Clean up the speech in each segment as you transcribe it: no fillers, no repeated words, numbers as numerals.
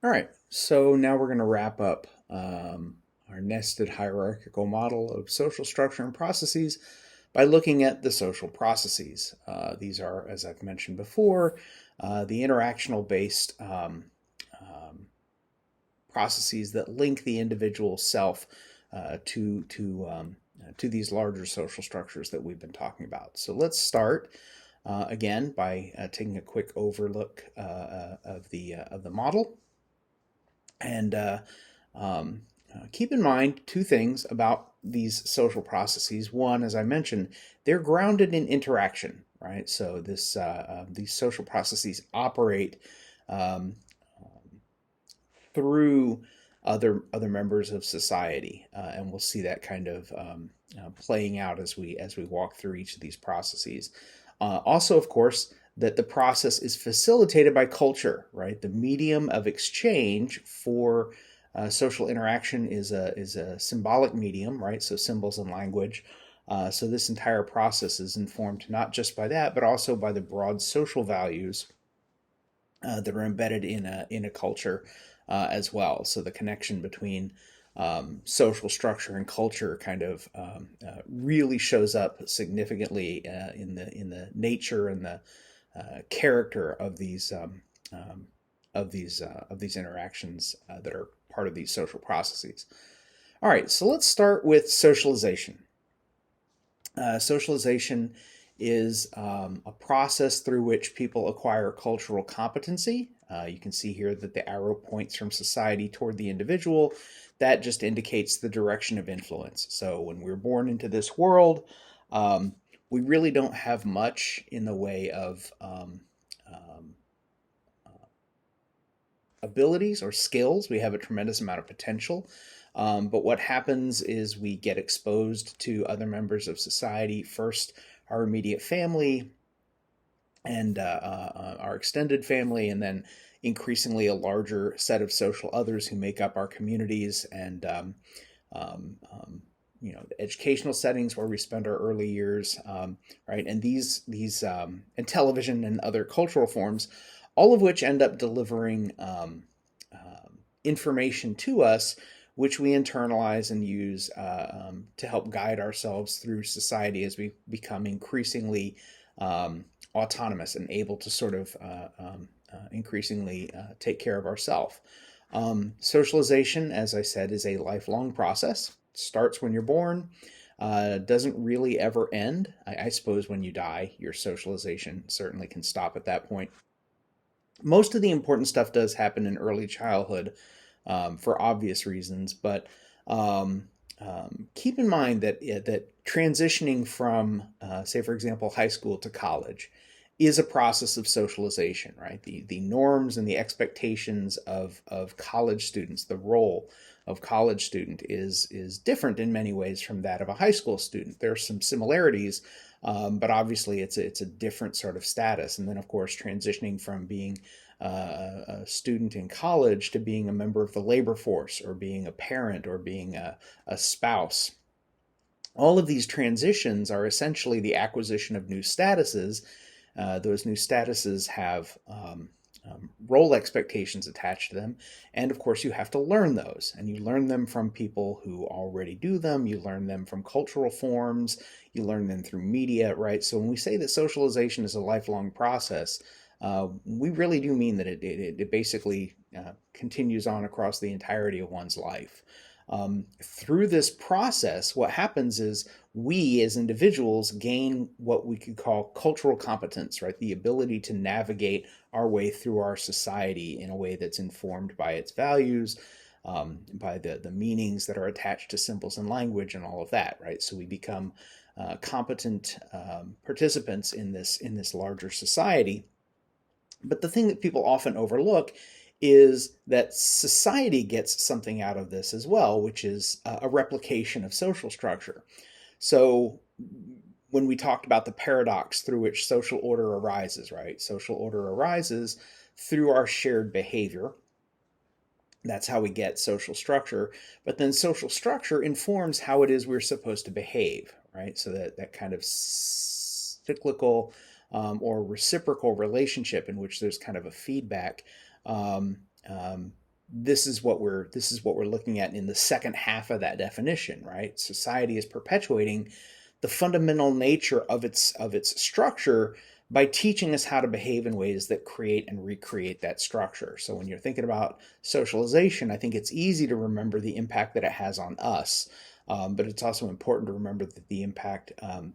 All right, so now we're going to wrap up our nested hierarchical model of social structure and processes by looking at the social processes. These are, as I've mentioned before, the interactional based processes that link the individual self to these larger social structures that we've been talking about. So let's start again by taking a quick overlook of the model. And keep in mind two things about these social processes. One, as I mentioned, they're grounded in interaction, right? So these social processes operate um, through other members of society, and we'll see that kind of playing out as we walk through each of these processes. Also, of course, that the process is facilitated by culture, right? The medium of exchange for social interaction is a symbolic medium, right? So symbols and language. So this entire process is informed not just by that, but also by the broad social values that are embedded in a culture as well. So the connection between social structure and culture kind of really shows up significantly in the nature and the character of these interactions that are part of these social processes. All right, so let's start with socialization. Socialization is a process through which people acquire cultural competency. You can see here that the arrow points from society toward the individual. That just indicates the direction of influence. So when we're born into this world, um, we really don't have much in the way of um, abilities or skills. We have a tremendous amount of potential. But what happens is we get exposed to other members of society, first our immediate family and our extended family, and then increasingly a larger set of social others who make up our communities and um, um, the educational settings where we spend our early years, right? And these and television and other cultural forms, all of which end up delivering information to us, which we internalize and use to help guide ourselves through society as we become increasingly autonomous and able to sort of increasingly take care of ourselves. Socialization, as I said, is a lifelong process. It starts when you're born, doesn't really ever end. I suppose when you die, your socialization certainly can stop at that point. Most of the important stuff does happen in early childhood for obvious reasons, but keep in mind that transitioning from, say, for example, high school to college is a process of socialization, right? The norms and the expectations of college students, the role of college student is different in many ways from that of a high school student. There are some similarities, but obviously it's a different sort of status. And then, of course, transitioning from being a student in college to being a member of the labor force or being a parent or being a spouse. All of these transitions are essentially the acquisition of new statuses. Those new statuses have role expectations attached to them. And of course, you have to learn those. And you learn them from people who already do them. You learn them from cultural forms. You learn them through media, right? So when we say that socialization is a lifelong process, we really do mean that it basically continues on across the entirety of one's life. Through this process, what happens is we as individuals gain what we could call cultural competence, right? The ability to navigate our way through our society in a way that's informed by its values, by the meanings that are attached to symbols and language and all of that, right? So we become competent participants in this larger society. But the thing that people often overlook is that society gets something out of this as well, which is a replication of social structure. So when we talked about the paradox through which social order arises, right? Social order arises through our shared behavior. That's how we get social structure. But then social structure informs how it is we're supposed to behave, right? So that kind of cyclical or reciprocal relationship in which there's kind of a feedback um, um, this is what we're looking at in the second half of that definition, right? Society is perpetuating the fundamental nature of its structure by teaching us how to behave in ways that create and recreate that structure. So when you're thinking about socialization, I think it's easy to remember the impact that it has on us. But it's also important to remember that the impact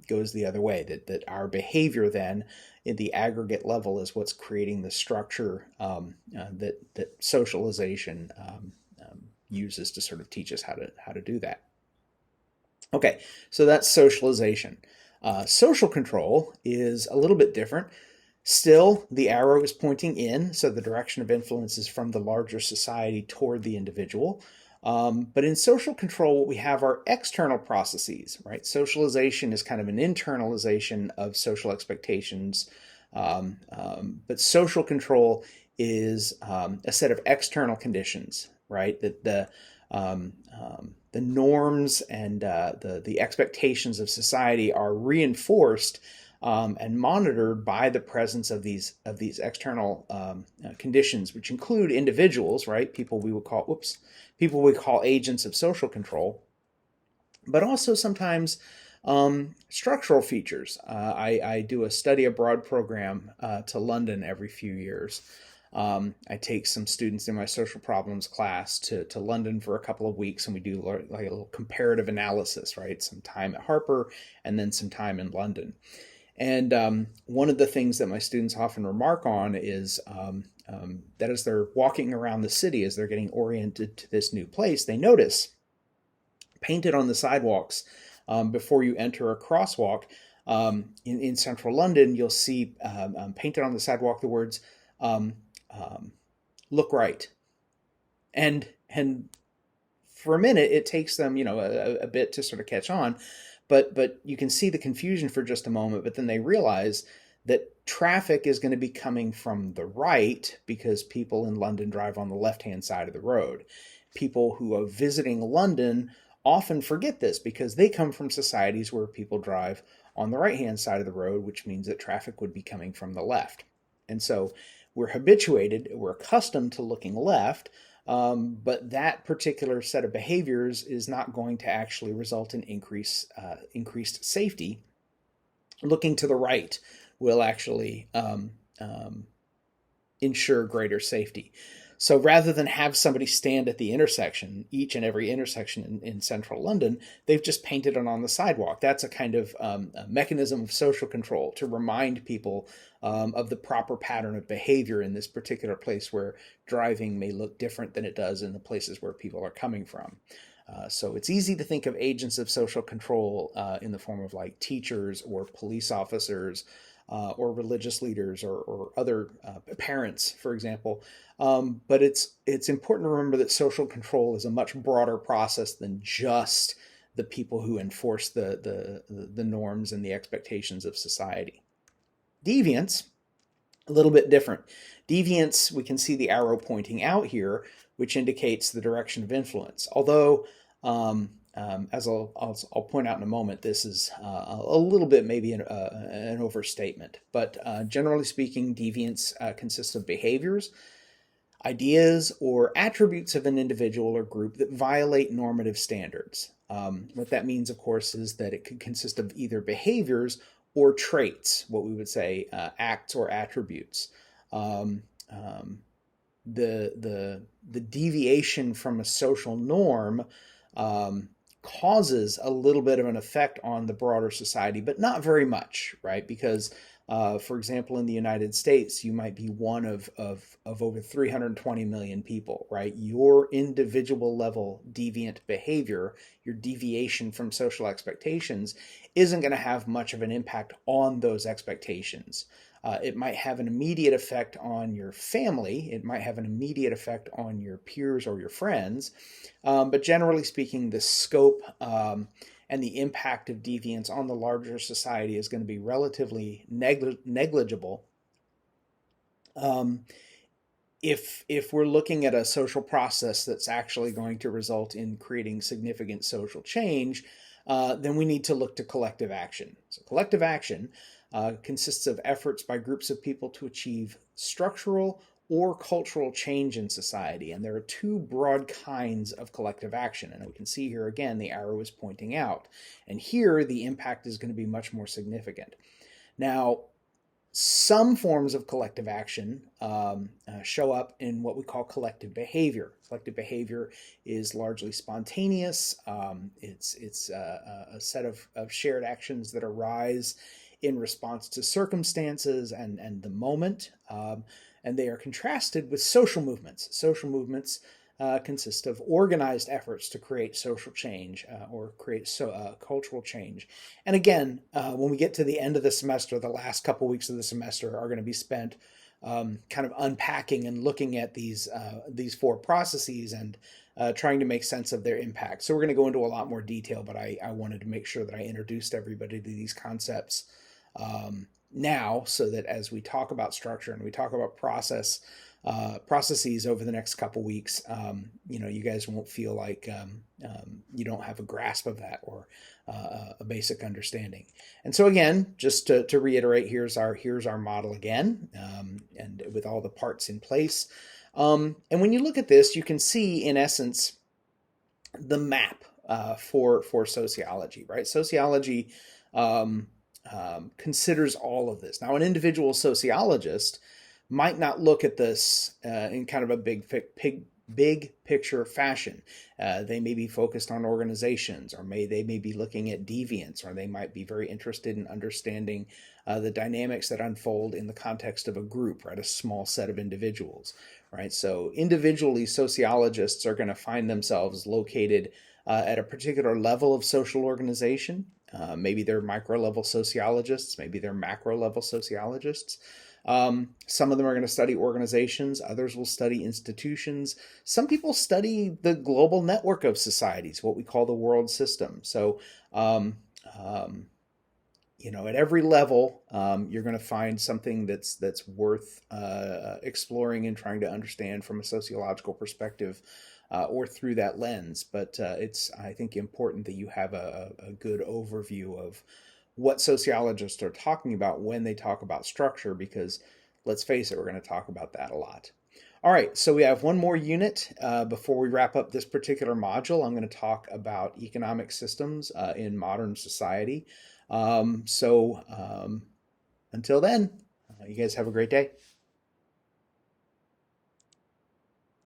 goes the other way, that our behavior then in the aggregate level is what's creating the structure that socialization uses to sort of teach us how to do that. Okay, so that's socialization. Social control is a little bit different. Still, the arrow is pointing in, so the direction of influence is from the larger society toward the individual. But in social control, what we have are external processes, right? Socialization is kind of an internalization of social expectations, but social control is a set of external conditions, right? That the norms and the expectations of society are reinforced and monitored by the presence of these external conditions, which include individuals, right? People we call agents of social control, but also sometimes structural features. I do a study abroad program to London every few years. I take some students in my social problems class to London for a couple of weeks, and we do like a little comparative analysis, right? Some time at Harper and then some time in London. And one of the things that my students often remark on is that as they're walking around the city, as they're getting oriented to this new place, they notice painted on the sidewalks before you enter a crosswalk in central London, you'll see painted on the sidewalk the words "look right," and for a minute it takes them a bit to sort of catch on, but you can see the confusion for just a moment. But then they realize that traffic is going to be coming from the right because people in London drive on the left-hand side of the road. People who are visiting London often forget this because they come from societies where people drive on the right-hand side of the road, which means that traffic would be coming from the left. And so we're accustomed to looking left, but that particular set of behaviors is not going to actually result in increased safety. Looking to the right will actually ensure greater safety. So rather than have somebody stand at the intersection, each and every intersection in central London, they've just painted it on the sidewalk. That's a kind of a mechanism of social control to remind people of the proper pattern of behavior in this particular place where driving may look different than it does in the places where people are coming from. So it's easy to think of agents of social control in the form of like teachers or police officers or religious leaders or other parents, for example. But it's important to remember that social control is a much broader process than just the people who enforce the norms and the expectations of society. Deviance, a little bit different. Deviance, we can see the arrow pointing out here, which indicates the direction of influence. Although, as I'll point out in a moment, this is a little bit maybe an overstatement. But generally speaking, deviance consists of behaviors, ideas, or attributes of an individual or group that violate normative standards. What that means, of course, is that it could consist of either behaviors or traits, what we would say acts or attributes. The deviation from a social norm causes a little bit of an effect on the broader society, but not very much, right? Because, for example, in the United States, you might be one of over 320 million people, right? Your individual level deviant behavior, your deviation from social expectations, isn't going to have much of an impact on those expectations. It might have an immediate effect on your family. It might have an immediate effect on your peers or your friends. But generally speaking, the scope and the impact of deviance on the larger society is going to be relatively negligible. If we're looking at a social process that's actually going to result in creating significant social change, then we need to look to collective action. So collective action consists of efforts by groups of people to achieve structural or cultural change in society. And there are two broad kinds of collective action. And we can see here again, the arrow is pointing out. And here, the impact is going to be much more significant. Now, some forms of collective action show up in what we call collective behavior. Collective behavior is largely spontaneous. It's a set of shared actions that arise in response to circumstances and the moment. And they are contrasted with social movements. Social movements consist of organized efforts to create social change or create cultural change. And again, when we get to the end of the semester, the last couple weeks of the semester are going to be spent kind of unpacking and looking at these four processes and trying to make sense of their impact. So we're going to go into a lot more detail, but I wanted to make sure that I introduced everybody to these concepts now, so that as we talk about structure and we talk about processes over the next couple weeks, you guys won't feel like you don't have a grasp of that or a basic understanding. And so again, just to reiterate, here's our model again, and with all the parts in place. And when you look at this, you can see in essence the map for sociology, right? Sociology considers all of this. Now, an individual sociologist might not look at this in kind of a big picture fashion. They may be focused on organizations, or they may be looking at deviance, or they might be very interested in understanding the dynamics that unfold in the context of a group, right? A small set of individuals, right? So individually, sociologists are going to find themselves located at a particular level of social organization. Maybe they're micro level sociologists, maybe they're macro level sociologists. Some of them are going to study organizations, others will study institutions. Some people study the global network of societies, what we call the world system. So, at every level, you're going to find something that's worth exploring and trying to understand from a sociological perspective, or through that lens. But it's, I think, important that you have a good overview of what sociologists are talking about when they talk about structure, because let's face it, we're going to talk about that a lot. All right, so we have one more unit before we wrap up this particular module. I'm going to talk about economic systems in modern society. Until then, you guys have a great day.